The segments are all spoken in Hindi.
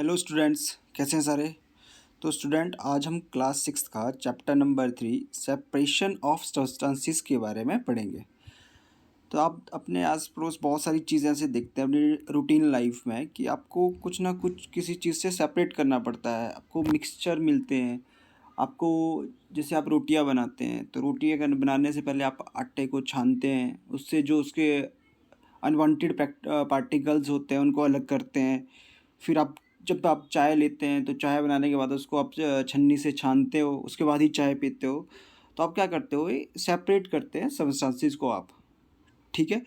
हेलो स्टूडेंट्स, कैसे हैं सारे। तो स्टूडेंट, आज हम क्लास 6 का chapter number 3 separation of substances के बारे में पढ़ेंगे। तो आप अपने आस पड़ोस बहुत सारी चीज़ें ऐसे देखते हैं अपनी रूटीन लाइफ में कि आपको कुछ ना कुछ किसी चीज़ से सेपरेट करना पड़ता है। आपको मिक्सचर मिलते हैं। आपको जैसे आप रोटियां बनाते हैं तो रोटियां बनाने से पहले आप आटे को छानते हैं, उससे जो उसके अनवांटेड पार्टिकल्स होते हैं उनको अलग करते हैं। फिर आप जब आप चाय लेते हैं तो चाय बनाने के बाद उसको आप छन्नी से छानते हो, उसके बाद ही चाय पीते हो। तो आप क्या करते हो, ये सेपरेट करते हैं सब्सटेंसेस को आप। ठीक है,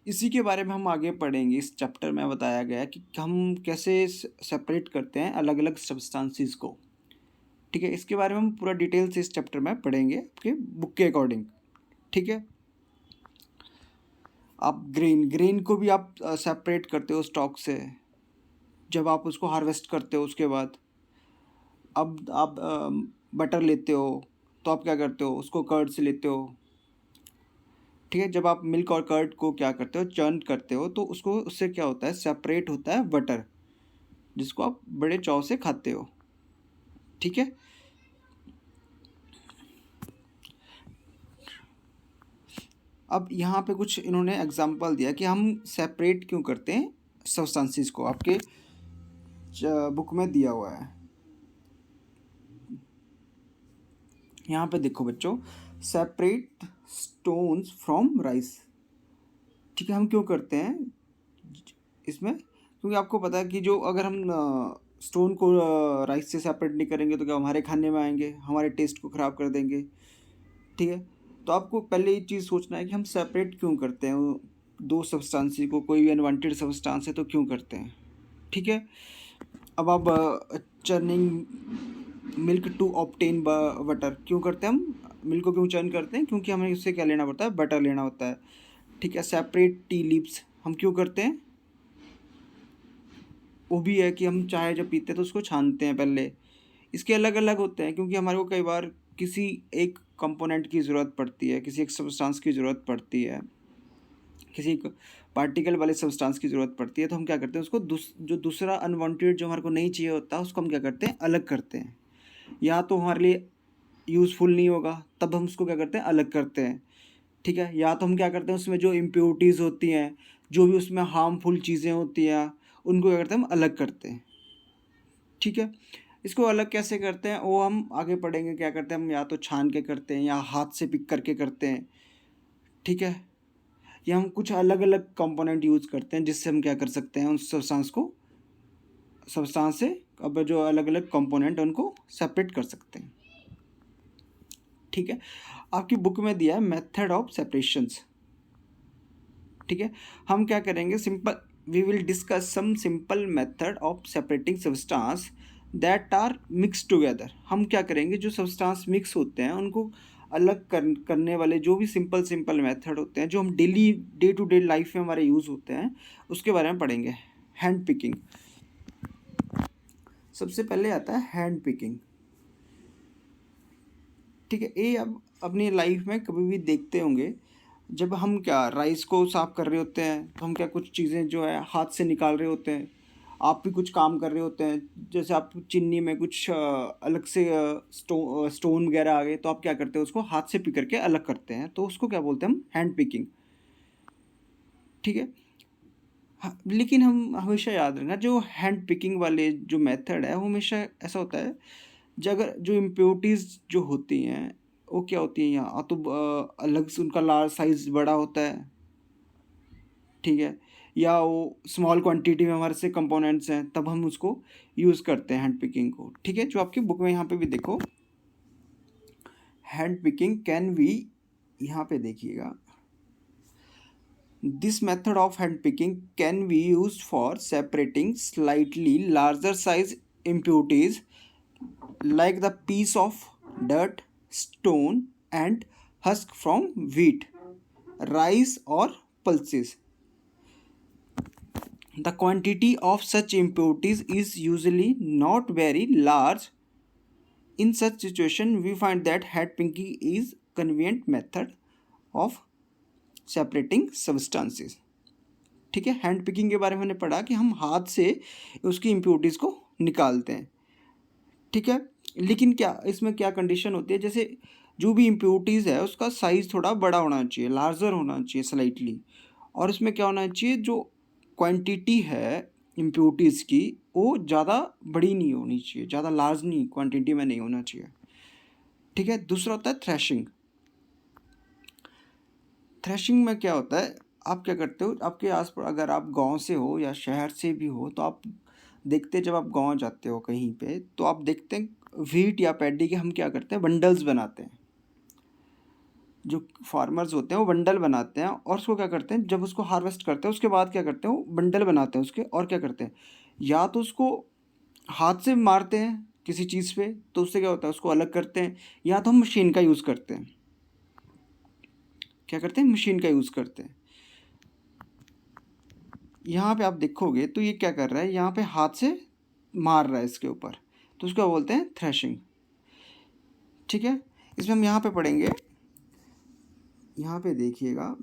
इसी के बारे में हम आगे पढ़ेंगे। इस चैप्टर में बताया गया है कि हम कैसे सेपरेट करते हैं अलग अलग सब्सटेंसेस को। ठीक है, इसके बारे में हम पूरा डिटेल से इस चैप्टर में पढ़ेंगे आपके बुक के अकॉर्डिंग। ठीक है, आप ग्रेन को भी आप सेपरेट करते हो स्टॉक से जब आप उसको हार्वेस्ट करते हो। उसके बाद अब आप बटर लेते हो तो आप क्या करते हो, उसको कर्ड से लेते हो। ठीक है, जब आप मिल्क और कर्ड को क्या करते हो, चर्न करते हो, तो उसको उससे क्या होता है, सेपरेट होता है बटर, जिसको आप बड़े चाव से खाते हो। ठीक है, अब यहाँ पे कुछ इन्होंने एग्जांपल दिया कि हम सेपरेट क्यों करते हैं सब्सटेंसेस को। आपके बुक में दिया हुआ है, यहाँ पे देखो बच्चों, सेपरेट स्टोन्स फ्रॉम राइस। ठीक है, हम क्यों करते हैं इसमें, क्योंकि आपको पता है कि जो अगर हम स्टोन को राइस से सेपरेट नहीं करेंगे तो क्या हमारे खाने में आएंगे, हमारे टेस्ट को ख़राब कर देंगे। ठीक है, तो आपको पहले ये चीज़ सोचना है कि हम सेपरेट क्यों करते हैं वो दो सब्सटेंस को। कोई भी अनवांटेड सब्सटेंस है तो क्यों करते हैं। ठीक है, अब आप churning milk to obtain butter क्यों करते हैं हम, मिल्क को क्यों चर्न करते हैं, क्योंकि हमें उससे क्या लेना पड़ता है, बटर लेना होता है। ठीक है, सेपरेट टी लीव्स हम क्यों करते हैं, वो भी है कि हम चाय जब पीते हैं तो उसको छानते हैं पहले। इसके अलग अलग होते हैं क्योंकि हमारे को कई बार किसी एक कंपोनेंट की ज़रूरत पड़ती है, किसी एक सब्सटेंस की ज़रूरत पड़ती है, किसी पार्टिकल वाले सब्सटेंस की ज़रूरत पड़ती है। तो हम क्या करते हैं, उसको जो दूसरा अनवांटेड जो हमारे को नहीं चाहिए होता उसको हम क्या करते हैं, अलग करते हैं। या तो हमारे लिए यूज़फुल नहीं होगा तब हम उसको क्या करते हैं, अलग करते हैं। ठीक है, या तो हम क्या करते हैं, उसमें जो इम्प्योरिटीज़ होती हैं, जो भी उसमें हार्मफुल चीज़ें होती हैं, उनको क्या करते हैं, हम अलग करते हैं। ठीक है, इसको अलग कैसे करते हैं वो हम आगे पढ़ेंगे। क्या करते हैं हम, या तो छान के करते हैं या हाथ से पिक करके करते हैं। ठीक है, या हम कुछ अलग अलग कंपोनेंट यूज़ करते हैं जिससे हम क्या कर सकते हैं, उस सब्सटेंस से अब जो अलग अलग कंपोनेंट हैं उनको सेपरेट कर सकते हैं। ठीक है, आपकी बुक में दिया है मेथड ऑफ सेपरेशंस। ठीक है, हम क्या करेंगे, simple we will discuss some simple method of separating substance that are mix together. हम क्या करेंगे, जो सब्सटेंस मिक्स होते हैं उनको अलग करने वाले जो भी सिंपल मेथड होते हैं, जो हम डे टू डे लाइफ में हमारे यूज़ होते हैं, उसके बारे में पढ़ेंगे। हैंड पिकिंग, सबसे पहले आता है हैंड पिकिंग। ठीक है, ये अब अपनी लाइफ में कभी भी देखते होंगे, जब हम क्या राइस को साफ़ कर रहे होते हैं तो हम क्या कुछ चीज़ें जो है हाथ से निकाल रहे होते हैं। आप भी कुछ काम कर रहे होते हैं, जैसे आप चीनी में कुछ अलग से स्टोन वगैरह आ गए तो आप क्या करते हैं, उसको हाथ से पिक करके अलग करते हैं, तो उसको क्या बोलते हैं हम, हैंड पिकिंग। ठीक है, हाँ, लेकिन हम हमेशा याद रखना, जो हैंड पिकिंग वाले जो मेथड है वो हमेशा ऐसा होता है, अगर जो इम्प्योरिटीज़ जो होती हैं वो क्या होती हैं, यहाँ तो अलग से उनका लार्ज साइज़ बड़ा होता है। ठीक है, या वो स्मॉल क्वांटिटी में हमारे से कंपोनेंट्स हैं तब हम उसको यूज़ करते हैं हैंड पिकिंग को। ठीक है, जो आपकी बुक में यहाँ पे भी देखो, हैंड पिकिंग कैन बी, यहाँ पे देखिएगा, this method of hand picking can be use for separating slightly larger size impurities like the piece of dirt, stone and husk from wheat, rice or pulses. The quantity of such impurities is usually not very large. In such situation, we find that hand picking is convenient method of separating substances. ठीक है, हैंड पिकिंग के बारे में हमने पढ़ा कि हम हाथ से उसकी इम्प्योरिटीज़ को निकालते हैं, ठीक है। लेकिन क्या इसमें क्या कंडीशन होती है, जैसे जो भी इम्प्योरिटीज़ है उसका साइज़ थोड़ा बड़ा होना चाहिए, लार्जर होना चाहिए स्लाइटली। और इसमें क्या होना चाहिए, जो क्वांटिटी है इम्प्योरिटीज़ की वो ज़्यादा बड़ी नहीं होनी चाहिए, ज़्यादा लार्ज नहीं क्वांटिटी में नहीं होना चाहिए, ठीक है। दूसरा होता है थ्रेशिंग। थ्रेशिंग में क्या होता है, आप क्या करते हो, आपके आसपास अगर आप गांव से हो या शहर से भी हो तो आप देखते हैं, जब आप गांव जाते हो कहीं पे तो आप देखते हैं व्हीट या पैडी के हम क्या करते हैं, बंडल्स बनाते हैं। जो फार्मर्स होते हैं वो बंडल बनाते हैं और उसको क्या करते हैं, जब उसको हार्वेस्ट करते हैं उसके बाद क्या करते हैं, वो बंडल बनाते हैं उसके, और क्या करते हैं, या तो उसको हाथ से मारते हैं किसी चीज़ पे तो उससे क्या होता है उसको अलग करते हैं, या तो हम मशीन का यूज़ करते हैं। क्या करते हैं, मशीन का यूज़ करते हैं। यहाँ पे आप देखोगे तो ये क्या कर रहा है, यहाँ पे हाथ से मार रहा है इसके ऊपर, तो उसको बोलते हैं थ्रेशिंग, ठीक है। इसमें हम यहाँ पे पढ़ेंगे, यहाँ पे देखिएगा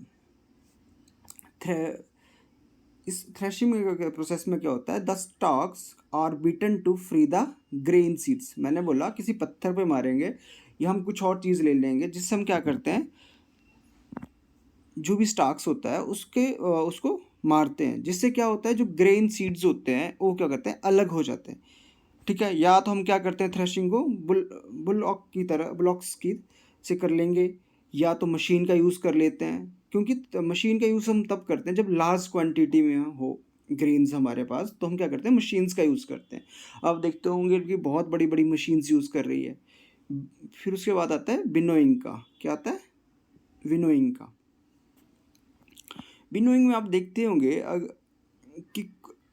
इस थ्रेशिंग प्रोसेस में क्या होता है, the stalks are beaten to free the grain seeds. मैंने बोला किसी पत्थर पे मारेंगे या हम कुछ और चीज़ ले लेंगे जिससे हम क्या करते हैं, जो भी स्टॉक्स होता है उसको मारते हैं, जिससे क्या होता है जो ग्रेन सीड्स होते हैं वो क्या करते हैं, अलग हो जाते हैं, ठीक है। या तो हम क्या करते हैं थ्रेशिंग को ब्लॉक्स की से कर लेंगे, या तो मशीन का यूज़ कर लेते हैं, क्योंकि मशीन का यूज़ हम तब करते हैं जब लार्ज क्वांटिटी में हो ग्रेन्स हमारे पास, तो हम क्या करते हैं मशीन्स का यूज़ करते हैं। आप देखते होंगे कि बहुत बड़ी बड़ी मशीन्स यूज़ कर रही है। फिर उसके बाद आता है विनोइंग का, क्या आता है, विनोइंग का। विनोइंग में आप देखते होंगे कि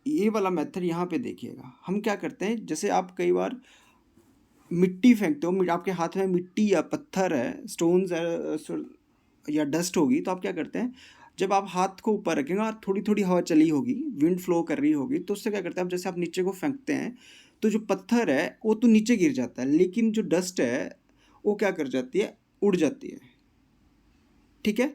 ये वाला मेथड यहाँ पे देखिएगा, हम क्या करते हैं, जैसे आप कई बार मिट्टी फेंकते हो, आपके हाथ में मिट्टी या पत्थर है, स्टोन्स है या डस्ट होगी, तो आप क्या करते हैं, जब आप हाथ को ऊपर रखेंगे और थोड़ी थोड़ी हवा चली होगी, विंड फ्लो कर रही होगी, तो उससे क्या करते हैं, जैसे आप नीचे को फेंकते हैं तो जो पत्थर है वो तो नीचे गिर जाता है, लेकिन जो डस्ट है वो क्या कर जाती है, उड़ जाती है, ठीक है।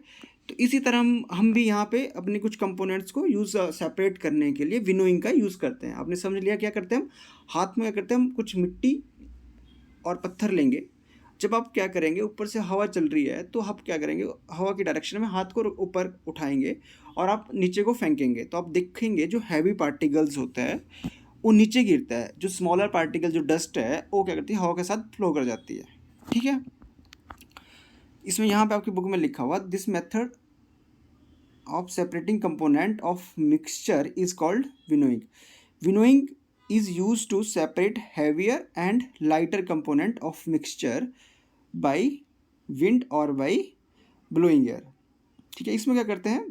तो इसी तरह हम भी यहाँ पे अपने कुछ कंपोनेंट्स को यूज़ सेपरेट करने के लिए विनोइंग का यूज़ करते हैं। आपने समझ लिया क्या करते हैं, हम हाथ में क्या करते हैं, हम कुछ मिट्टी और पत्थर लेंगे, जब आप क्या करेंगे, ऊपर से हवा चल रही है तो आप क्या करेंगे, हवा की डायरेक्शन में हाथ को ऊपर उठाएंगे और आप नीचे को फेंकेंगे, तो आप देखेंगे जो हैवी पार्टिकल्स होता है वो नीचे गिरता है, जो स्मॉलर पार्टिकल जो डस्ट है वो क्या करती है, हवा के साथ फ्लो कर जाती है, ठीक है। इसमें यहाँ पे आपकी बुक में लिखा हुआ, this method of separating component of mixture is called winnowing. Winnowing is used to separate heavier and lighter component of mixture by wind or by blowing air, ठीक है। इसमें क्या करते हैं,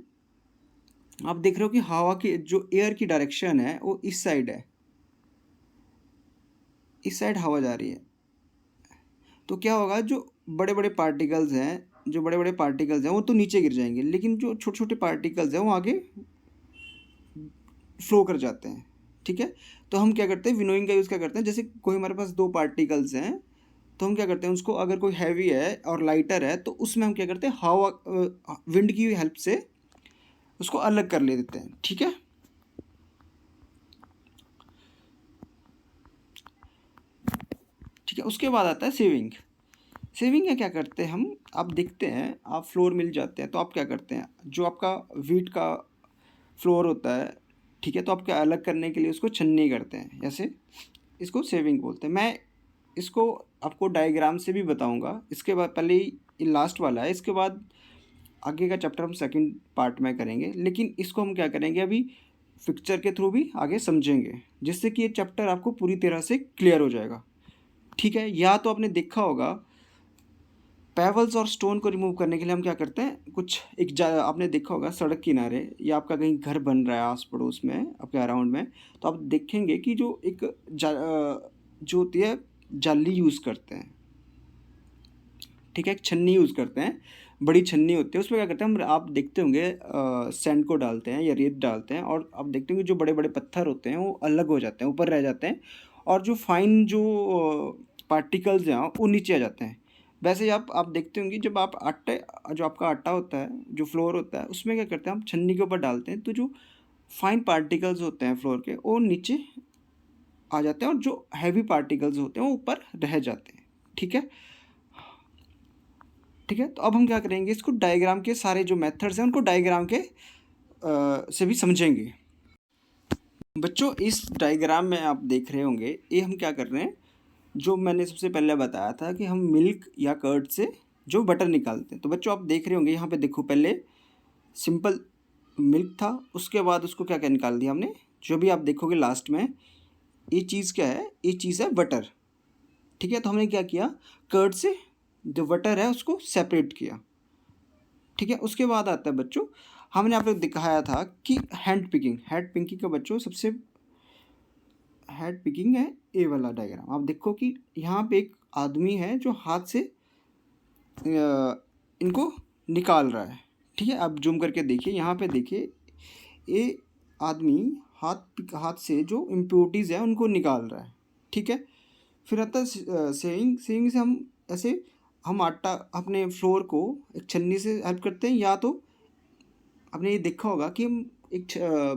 आप देख रहे हो कि हवा की जो एयर की डायरेक्शन है वो इस साइड है, इस साइड हवा जा रही है, तो क्या होगा, जो बड़े बड़े पार्टिकल्स हैं वो तो नीचे गिर जाएंगे, लेकिन जो छोटे छोटे पार्टिकल्स हैं वो आगे फ्लो कर जाते हैं, ठीक है। तो हम क्या करते हैं, विनोइंग का यूज़ क्या करते हैं, जैसे कोई हमारे पास दो पार्टिकल्स हैं तो हम क्या करते हैं, उसको अगर कोई हैवी है और लाइटर है तो उसमें हम क्या करते हैं, हवा विंड की हेल्प से उसको अलग कर ले देते हैं, ठीक है। ठीक है, उसके बाद आता है सेविंग। सेविंग में क्या करते हैं हम, आप देखते हैं आप फ्लोर मिल जाते हैं तो आप क्या करते हैं, जो आपका वीट का फ्लोर होता है, ठीक है, तो आप क्या अलग करने के लिए उसको छन्नी करते हैं, जैसे इसको सेविंग बोलते हैं। मैं इसको आपको डायग्राम से भी बताऊंगा, इसके बाद पहले ये लास्ट वाला है, इसके बाद आगे का चैप्टर हम सेकंड पार्ट में करेंगे, लेकिन इसको हम क्या करेंगे अभी पिक्चर के थ्रू भी आगे समझेंगे, जिससे कि ये चैप्टर आपको पूरी तरह से क्लियर हो जाएगा, ठीक है। या तो आपने देखा होगा पेवल्स और स्टोन को रिमूव करने के लिए हम क्या करते हैं, कुछ आपने देखा होगा सड़क किनारे या आपका कहीं घर बन रहा है आस पड़ोस में आपके अराउंड में, तो आप देखेंगे कि जो एक जो होती है जाली यूज़ करते हैं, ठीक है, एक छन्नी यूज़ करते हैं, बड़ी छन्नी होती है, उसमें क्या करते हैं हम, आप देखते होंगे सैंड को डालते हैं या रेत डालते हैं, और आप देखते होंगे जो बड़े बड़े पत्थर होते हैं वो अलग हो जाते हैं, ऊपर रह जाते हैं, और जो फाइन जो पार्टिकल्स हैं वो नीचे आ जाते हैं। वैसे ही आप देखते होंगे जब आप जो आपका आटा होता है, जो फ्लोर होता है, उसमें क्या करते हैं हम छन्नी के ऊपर डालते हैं, तो जो फाइन पार्टिकल्स होते हैं फ्लोर के वो नीचे आ जाते हैं और जो हैवी पार्टिकल्स होते हैं वो ऊपर रह जाते हैं। ठीक है, ठीक है। तो अब हम क्या करेंगे, इसको डायग्राम के सारे जो मेथड्स हैं उनको डायग्राम के से भी समझेंगे। बच्चों इस डायग्राम में आप देख रहे होंगे, ये हम क्या कर रहे हैं, जो मैंने सबसे पहले बताया था कि हम मिल्क या कर्ड से जो बटर निकालते हैं। तो बच्चों आप देख रहे होंगे यहाँ पे देखो, पहले सिंपल मिल्क था, उसके बाद उसको क्या क्या निकाल दिया हमने। जो भी आप देखोगे लास्ट में ये चीज़ क्या है, ये चीज़ है बटर। ठीक है, तो हमने क्या किया, कर्ड से जो बटर है उसको सेपरेट किया। ठीक है, उसके बाद आता है बच्चों, हमने आप लोग दिखाया था कि हैंड पिकिंग का बच्चों सबसे हैंड पिकिंग है ये वाला डायग्राम। आप देखो कि यहाँ पे एक आदमी है जो हाथ से इनको निकाल रहा है। ठीक है, आप जूम करके देखिए, यहाँ पे देखिए, ये आदमी हाथ से जो इम्प्योरिटीज़ है उनको निकाल रहा है। ठीक है, फिर आता है सेविंग से हम ऐसे हम आटा अपने फ्लोर को एक छन्नी से हेल्प करते हैं, या तो आपने ये देखा होगा कि हम एक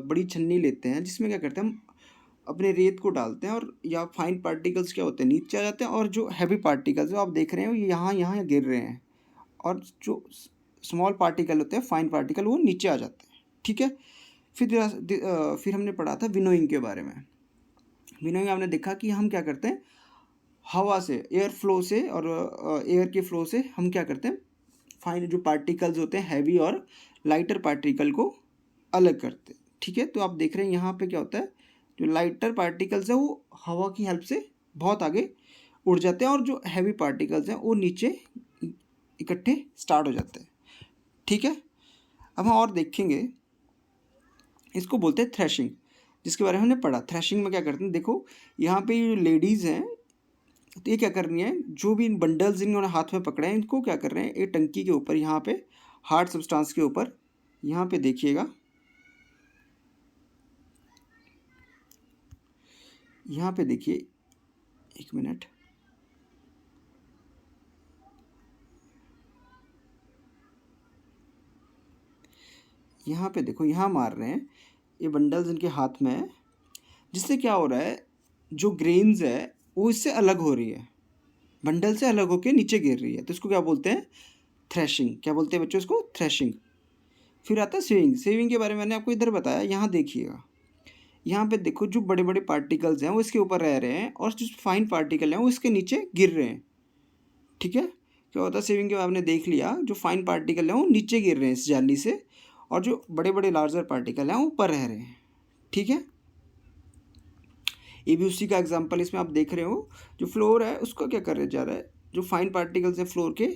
बड़ी छन्नी लेते हैं जिसमें क्या करते हैं, हम अपने रेत को डालते हैं और या फाइन पार्टिकल्स क्या होते हैं नीचे आ जाते हैं, और जो हैवी पार्टिकल्स जो आप देख रहे हो ये यहाँ गिर रहे हैं, और जो स्मॉल पार्टिकल होते हैं फाइन पार्टिकल वो नीचे आ जाते हैं। ठीक है, फिर हमने पढ़ा था विनोइंग के बारे में। विनोइंग आपने देखा कि हम क्या करते हैं, हवा से एयर फ्लो से और एयर के फ्लो से हम क्या करते हैं, फाइन जो पार्टिकल्स होते हैं हैवी और लाइटर पार्टिकल को अलग करते हैं। ठीक है, तो आप देख रहे हैं यहाँ पे क्या होता है, जो लाइटर पार्टिकल्स है वो हवा की हेल्प से बहुत आगे उड़ जाते हैं, और जो हैवी पार्टिकल्स हैं वो नीचे इकट्ठे स्टार्ट हो जाते हैं। ठीक है, अब हम और देखेंगे, इसको बोलते हैं थ्रेशिंग, जिसके बारे में हमने पढ़ा। थ्रेशिंग में क्या करते हैं, देखो यहाँ पे ये लेडीज़ हैं, तो ये क्या कर रही हैं, जो भी बंडल्स इन्होंने हाथ में पकड़े हैं इनको क्या कर रहे हैं, ये टंकी के ऊपर यहाँ पे हार्ड सब्सटेंस के ऊपर, यहाँ पे देखिएगा, यहाँ पे देखिए, एक मिनट, यहाँ पे देखो, यहाँ मार रहे हैं, ये बंडल्स इनके हाथ में है, जिससे क्या हो रहा है, जो ग्रेन्स है वो इससे अलग हो रही है, बंडल से अलग होकर नीचे गिर रही है, तो इसको क्या बोलते हैं, थ्रेशिंग। क्या बोलते हैं बच्चों इसको, थ्रेशिंग। फिर आता है सेविंग के बारे में मैंने आपको इधर बताया, यहाँ देखिएगा, यहाँ पे देखो जो बड़े बड़े पार्टिकल्स हैं वो इसके ऊपर रह रहे हैं, और जो फाइन पार्टिकल हैं वो इसके नीचे गिर रहे हैं। ठीक है, क्या होता है सेविंग के बाद आपने देख लिया, जो फाइन पार्टिकल हैं वो नीचे गिर रहे हैं इस जाली से, और जो बड़े बड़े लार्जर पार्टिकल हैं वो ऊपर रह रहे हैं। ठीक है, ये भी उसी का एग्जाम्पल इसमें आप देख रहे हो, जो फ्लोर है उसको क्या कर जा रहा है, जो फाइन पार्टिकल्स हैं फ्लोर के,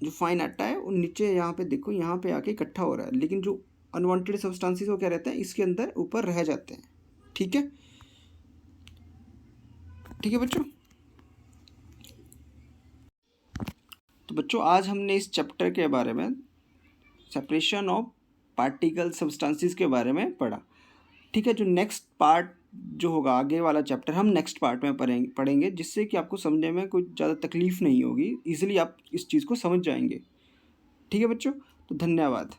जो फाइन आटा है वो नीचे यहाँ पे देखो, यहाँ पे आके इकट्ठा हो रहा है, लेकिन जो अनवांटेड सब्सटेंसेस वो क्या रहते हैं, इसके अंदर ऊपर रह जाते हैं। ठीक है, ठीक है बच्चों। तो बच्चों आज हमने इस चैप्टर के बारे में, सेपरेशन ऑफ पार्टिकल सब्सटेंसेस के बारे में पढ़ा। ठीक है, जो नेक्स्ट पार्ट जो होगा, आगे वाला चैप्टर हम नेक्स्ट पार्ट में पढ़ेंगे, जिससे कि आपको समझने में कोई ज़्यादा तकलीफ़ नहीं होगी, ईजिली आप इस चीज़ को समझ जाएंगे। ठीक है बच्चों, तो धन्यवाद।